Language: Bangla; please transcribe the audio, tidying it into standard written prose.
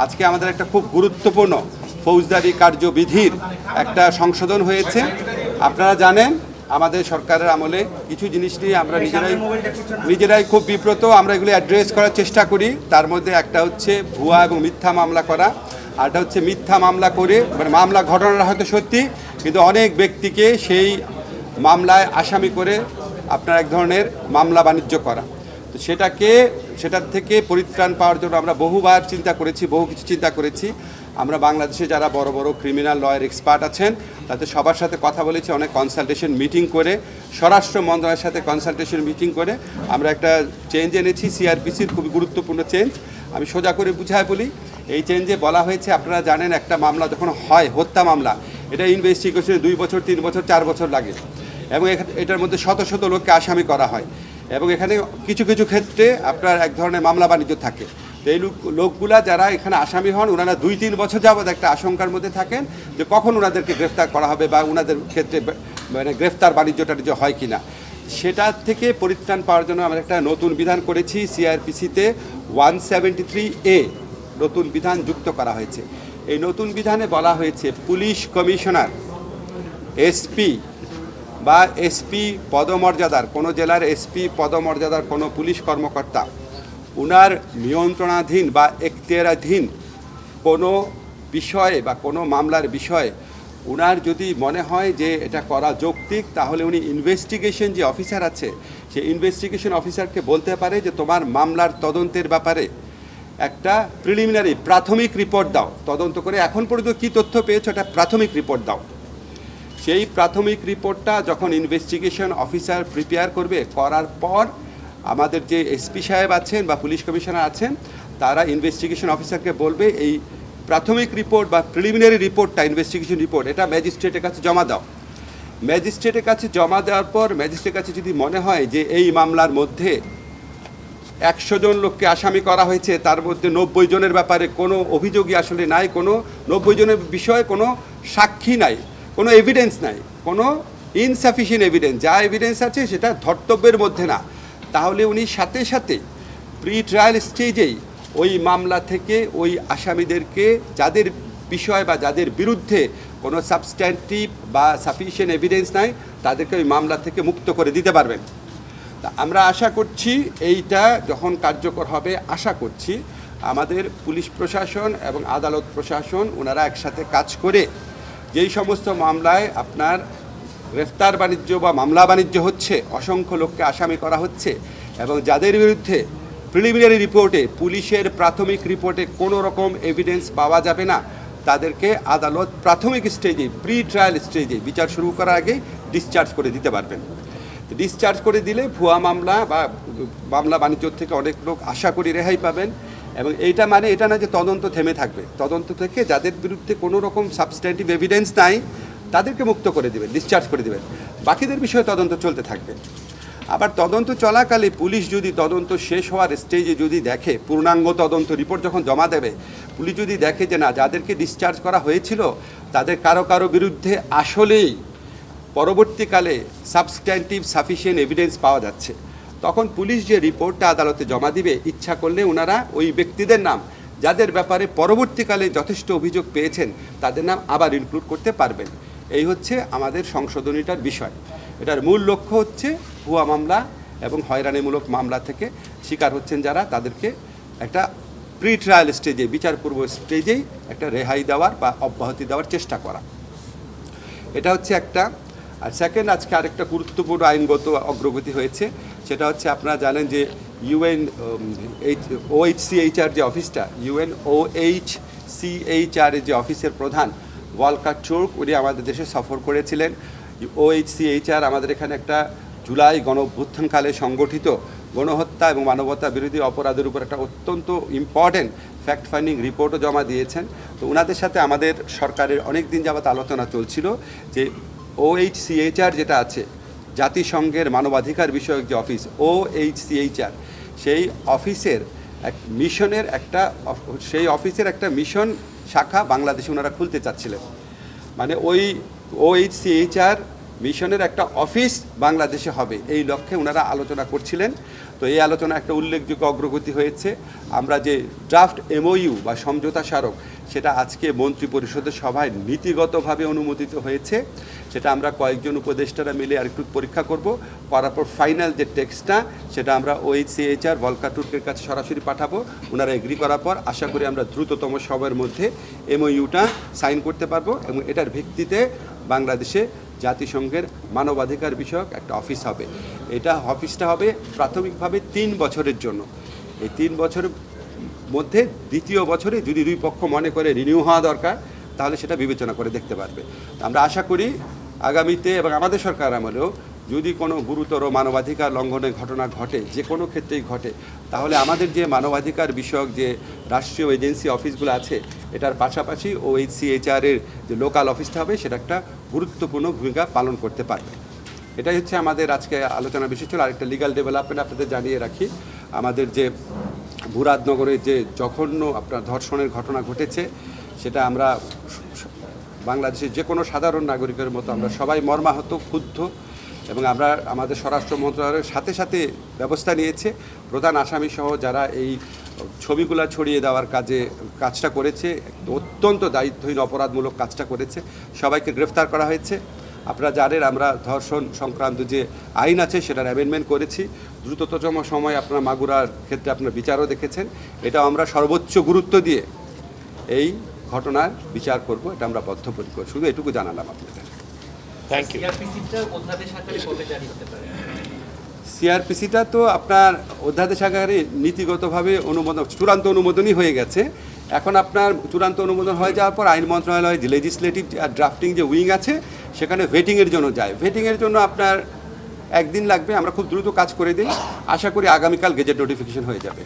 আজকে আমাদের একটা খুব গুরুত্বপূর্ণ ফৌজদারি কার্যবিধির একটা সংশোধন হয়েছে। আপনারা জানেন আমাদের সরকারের আমলে কিছু জিনিস নিয়ে আমরা নিজেরাই খুব বিব্রত, আমরা এগুলো অ্যাড্রেস করার চেষ্টা করি। তার মধ্যে একটা হচ্ছে ভুয়া এবং মিথ্যা মামলা করা, আরটা হচ্ছে মিথ্যা মামলা করে মানে মামলা ঘটনাটা হয়তো সত্যি কিন্তু অনেক ব্যক্তিকে সেই মামলায় আসামি করে আপনার এক ধরনের মামলা বাণিজ্য করা। তো সেটার থেকে পরিত্রাণ পাওয়ার জন্য আমরা বহুবার চিন্তা করেছি, বহু কিছু চিন্তা করেছি। আমরা বাংলাদেশে যারা বড় বড় ক্রিমিনাল লয়ার এক্সপার্ট আছেন তাদের সবার সাথে কথা বলেছি, অনেক কনসালটেশন মিটিং করে, স্বরাষ্ট্র মন্ত্রণালয়ের সাথে কনসালটেশন মিটিং করে আমরা একটা চেঞ্জ এনেছি। সিআরপিসির খুবই গুরুত্বপূর্ণ চেঞ্জ। আমি সোজা করে বুঝায় বলি, এই চেঞ্জে বলা হয়েছে, আপনারা জানেন একটা মামলা যখন হয়, হত্যা মামলা, এটা ইনভেস্টিগেশনে 2 বছর 3 বছর 4 বছর লাগে এবং এটার মধ্যে শত শত লোককে আসামি করা হয় এবং এখানে কিছু কিছু ক্ষেত্রে আপনার এক ধরনের মামলা বাণিজ্য থাকে। তো এই লোকগুলা যারা এখানে আসামি হন ওনারা 2-3 বছর যাবৎ একটা আশঙ্কার মধ্যে থাকেন যে কখন ওনাদেরকে গ্রেফতার করা হবে বা ওনাদের ক্ষেত্রে মানে গ্রেফতার বাণিজ্যটা হয় কিনা। সেটা থেকে পরিত্রাণ পাওয়ার জন্য আমরা একটা নতুন বিধান করেছি। সিআরপিসিতে 173A নতুন বিধান যুক্ত করা হয়েছে। এই নতুন বিধানে বলা হয়েছে পুলিশ কমিশনার, এসপি বা এসপি পদমর্যাদার কোনো জেলার এসপি পদমর্যাদার কোনো পুলিশ কর্মকর্তা উনার নিয়ন্ত্রণাধীন বা এখতিয়ারাধীন কোনো বিষয়ে বা কোনো মামলার বিষয়ে উনার যদি মনে হয় যে এটা করা যৌক্তিক, তাহলে উনি ইনভেস্টিগেশন যে অফিসার আছে সেই ইনভেস্টিগেশন অফিসারকে বলতে পারে যে তোমার মামলার তদন্তের ব্যাপারে একটা প্রিলিমিনারি প্রাথমিক রিপোর্ট দাও, তদন্ত করে এখন পর্যন্ত কী তথ্য পেয়েছো এটা প্রাথমিক রিপোর্ট দাও। সেই প্রাথমিক রিপোর্টটা যখন ইনভেস্টিগেশন অফিসার প্রিপেয়ার করবে, করার পর আমাদের যে এসপি সাহেব আছেন বা পুলিশ কমিশনার আছেন তারা ইনভেস্টিগেশন অফিসারকে বলবে এই প্রাথমিক রিপোর্ট বা প্রিলিমিনারি রিপোর্টটা, ইনভেস্টিগেশন রিপোর্ট, এটা ম্যাজিস্ট্রেটের কাছে জমা দাও। ম্যাজিস্ট্রেটের কাছে জমা দেওয়ার পর ম্যাজিস্ট্রেটের কাছে যদি মনে হয় যে এই মামলার মধ্যে 100 জন লোককে আসামি করা হয়েছে, তার মধ্যে 90 জনের ব্যাপারে কোনো অভিযোগই আসলে নাই, কোনো 90 জনের বিষয়ে কোনো সাক্ষী নাই, কোনো এভিডেন্স নাই, কোনো ইনসাফিসিয়েন্ট এভিডেন্স, যা এভিডেন্স আছে সেটা ধর্তব্যের মধ্যে না, তাহলে উনি সাথে সাথে প্রি ট্রায়াল স্টেজেই ওই মামলা থেকে ওই আসামিদেরকে যাদের বিষয় বা যাদের বিরুদ্ধে কোনো সাবস্ট্যান্টিভ বা সাফিসিয়েন্ট এভিডেন্স নাই তাদেরকে ওই মামলা থেকে মুক্ত করে দিতে পারবেন। তা আমরা আশা করছি এইটা যখন কার্যকর হবে, আশা করছি আমাদের পুলিশ প্রশাসন এবং আদালত প্রশাসন ওনারা একসাথে কাজ করে যেই সমস্ত মামলায় আপনার গ্রেফতার বাণিজ্য বা মামলা বাণিজ্য হচ্ছে, অসংখ্য লোককে আসামি করা হচ্ছে এবং যাদের বিরুদ্ধে প্রিলিমিনারি রিপোর্টে, পুলিশের প্রাথমিক রিপোর্টে কোনো রকম এভিডেন্স পাওয়া যাবে না, তাদেরকে আদালত প্রাথমিক স্টেজে, প্রি ট্রায়াল স্টেজে বিচার শুরু করার আগেই ডিসচার্জ করে দিতে পারবেন। ডিসচার্জ করে দিলে ভুয়া মামলা বা মামলা বাণিজ্য থেকে অনেক লোক আশা করি রেহাই পাবেন। এবং এইটা মানে এটা না যে তদন্ত থেমে থাকবে, তদন্ত থেকে যাদের বিরুদ্ধে কোনো রকম সাবস্ট্যান্টিভ এভিডেন্স নাই তাদেরকে মুক্ত করে দেবেন, ডিসচার্জ করে দেবেন, বাকিদের বিষয়ে তদন্ত চলতে থাকবে। আবার তদন্ত চলাকালে পুলিশ যদি তদন্ত শেষ হওয়ার স্টেজে যদি দেখে, পূর্ণাঙ্গ তদন্ত রিপোর্ট যখন জমা দেবে, পুলিশ যদি দেখে যে না যাদেরকে ডিসচার্জ করা হয়েছিল তাদের কারো কারো বিরুদ্ধে আসলেই পরবর্তীকালে সাবস্ট্যান্টিভ সাফিসিয়েন্ট এভিডেন্স পাওয়া যাচ্ছে, তখন পুলিশ যে রিপোর্টটা আদালতে জমা দিবে, ইচ্ছা করলে ওনারা ওই ব্যক্তিদের নাম যাদের ব্যাপারে পরবর্তীকালে যথেষ্ট অভিযোগ পেয়েছেন তাদের নাম আবার ইনক্লুড করতে পারবেন। এই হচ্ছে আমাদের সংশোধনীটার বিষয়। এটার মূল লক্ষ্য হচ্ছে ভুয়া মামলা এবং হয়রানিমূলক মামলা থেকে শিকার হচ্ছেন যারা, তাদেরকে একটা প্রি ট্রায়াল স্টেজে, বিচারপূর্ব স্টেজেই একটা রেহাই দেওয়ার বা অব্যাহতি দেওয়ার চেষ্টা করা, এটা হচ্ছে একটা। আর সেকেন্ড, আজকে আরেকটা গুরুত্বপূর্ণ আইনগত অগ্রগতি হয়েছে, সেটা হচ্ছে আপনারা জানেন যে OHCHR যে অফিসটা, OHCHR এর যে অফিসের প্রধান ওয়ালকার তুর্ক, উনি আমাদের দেশে সফর করেছিলেন। OHCHR আমাদের এখানে একটা জুলাই গণঅভ্যুত্থানকালে সংগঠিত গণহত্যা এবং মানবতা বিরোধী অপরাধের উপর একটা অত্যন্ত ইম্পর্টেন্ট ফ্যাক্ট ফাইন্ডিং রিপোর্টও জমা দিয়েছেন। তো ওনাদের সাথে আমাদের সরকারের অনেক দিন যাবত আলোচনা চলছিল যে OHCHR যেটা আছে, জাতিসংঘের মানবাধিকার বিষয়ক যে অফিস OHCHR, সেই অফিসের একটা মিশন শাখা বাংলাদেশে ওনারা খুলতে চাচ্ছিলেন। মানে ওই OHCHR মিশনের একটা অফিস বাংলাদেশে হবে, এই লক্ষ্যে ওনারা আলোচনা করছিলেন। তো এই আলোচনা একটা উল্লেখযোগ্য অগ্রগতি হয়েছে। আমরা যে ড্রাফট এমওইউ বা সমঝোতা স্মারক সেটা আজকে মন্ত্রী পরিষদের সভায় নীতিগতভাবে অনুমোদিত হয়েছে। সেটা আমরা কয়েকজন উপদেষ্টারা মিলে আরেকটু পরীক্ষা করব, করার পর ফাইনাল যে টেক্সটটা সেটা আমরা OHCHR ভলকার তুর্কের কাছে সরাসরি পাঠাবো। ওনারা এগ্রি করার পর আশা করি আমরা দ্রুততম সময়ের মধ্যে এমওইউটা সাইন করতে পারবো এবং এটার ভিত্তিতে বাংলাদেশে জাতিসংঘের মানবাধিকার বিষয়ক একটা অফিস হবে। এটা অফিসটা হবে প্রাথমিকভাবে 3 বছরের জন্য। এই 3 বছরের মধ্যে দ্বিতীয় বছরে যদি দুই পক্ষ মনে করে রিনিউ হওয়া দরকার তাহলে সেটা বিবেচনা করে দেখতে পারবে। আমরা আশা করি আগামীতে এবং আমাদের সরকার আমলেও যদি কোনো গুরুতর মানবাধিকার লঙ্ঘনের ঘটনা ঘটে, যে কোনো ক্ষেত্রেই ঘটে, তাহলে আমাদের যে মানবাধিকার বিষয়ক যে রাষ্ট্রীয় এজেন্সি অফিসগুলো আছে এটার পাশাপাশি OHCHR এর যে লোকাল অফিসটা হবে সেটা একটা গুরুত্বপূর্ণ ভূমিকা পালন করতে পারবে। এটাই হচ্ছে আমাদের আজকে আলোচনা বিষয় ছিল। আরেকটা লিগ্যাল ডেভেলপমেন্ট আপনাদের জানিয়ে রাখি, আমাদের যে মুরাদনগরে যে জঘন্য আপনার ধর্ষণের ঘটনা ঘটেছে সেটা আমরা বাংলাদেশের যে কোনো সাধারণ নাগরিকের মতো আমরা সবাই মর্মাহত, ক্ষুব্ধ এবং আমরা আমাদের স্বরাষ্ট্র মন্ত্রণালয়ের সাথে সাথে ব্যবস্থা নিয়েছে। প্রধান আসামি সহ যারা এই ছবিগুলো ছড়িয়ে দেওয়ার কাজটা করেছে, অত্যন্ত দায়িত্বহীন অপরাধমূলক কাজটা করেছে, সবাইকে গ্রেফতার করা হয়েছে। আপনারা জানেন আমরা ধর্ষণ সংক্রান্ত যে আইন আছে সেটার অ্যামেন্ডমেন্ট করেছি। দ্রুততম সময় আপনারা মাগুরার ক্ষেত্রে আপনারা বিচারও দেখেছেন। এটা আমরা সর্বোচ্চ গুরুত্ব দিয়ে এই ঘটনার বিচার করব, এটা আমরা বদ্ধপরিকর। শুধু এটুকু জানালাম আপনাদের। Thank you. সিআরপিসিটা তো আপনার অধ্যাদেশ আকারে নীতিগতভাবে চূড়ান্ত অনুমোদনই হয়ে গেছে। এখন আপনার চূড়ান্ত অনুমোদন হয়ে যাওয়ার পর আইন মন্ত্রণালয় যে লেজিসলেটিভ আর ড্রাফটিং যে উইং আছে সেখানে ভেটিংয়ের জন্য যায়। ভেটিংয়ের জন্য আপনার 1 দিন লাগবে। আমরা খুব দ্রুত কাজ করে দিই, আশা করি আগামীকাল গেজেট নোটিফিকেশন হয়ে যাবে।